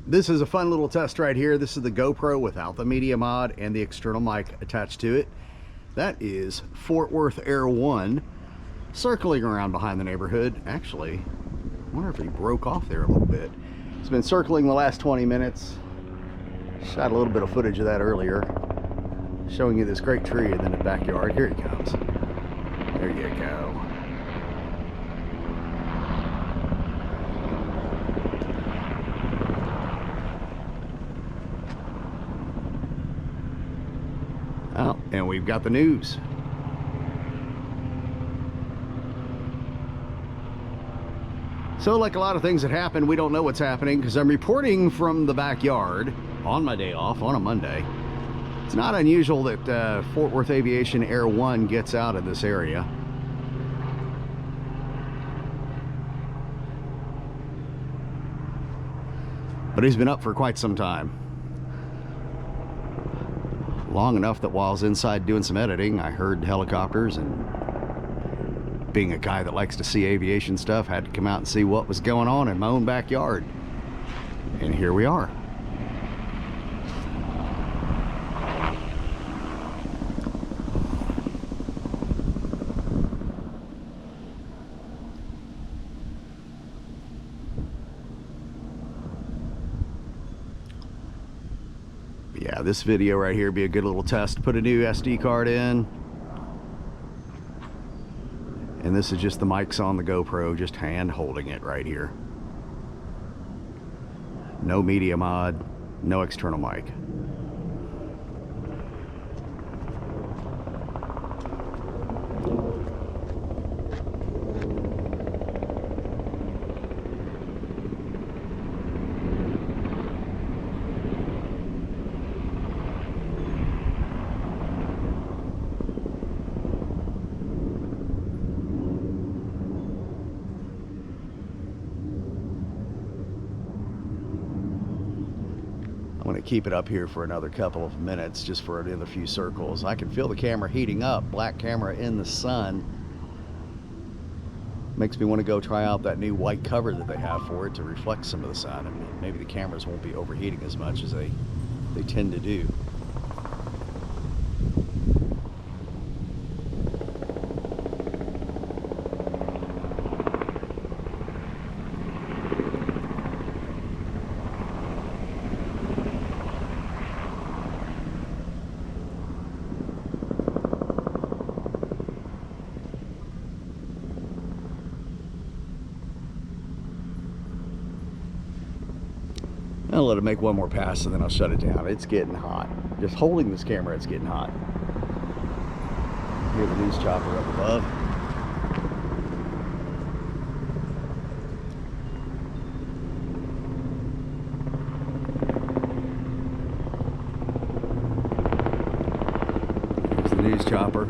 This is a fun little test right here. This is the GoPro without the media mod and the external mic attached to it. That is Fort Worth AirOne circling around behind the neighborhood. Actually, I wonder if he broke off there a little bit. It's been circling the last 20 minutes. Shot a little bit of footage of that earlier, showing you this great tree and then the backyard. Here he comes. There you go. Oh, and we've got the news. So like a lot of things that happen, we don't know what's happening because I'm reporting from the backyard on my day off on a Monday. It's not unusual that Fort Worth Aviation AirOne gets out of this area. But he's been up for quite some time. Long enough that while I was inside doing some editing, I heard helicopters, and being a guy that likes to see aviation stuff, had to come out and see what was going on in my own backyard. And here we are. Yeah, this video right here would be a good little test. Put a new SD card in. And this is just the mics on the GoPro, just hand holding it right here. No media mod, no external mic. I'm going to keep it up here for another couple of minutes, just for another few circles. I can feel the camera heating up. Black camera in the sun. Makes me want to go try out that new white cover that they have for it to reflect some of the sun. And maybe the cameras won't be overheating as much as they tend to do. I'll let it make one more pass and then I'll shut it down. It's getting hot. Just holding this camera, it's getting hot. Hear the news chopper up above. There's the news chopper.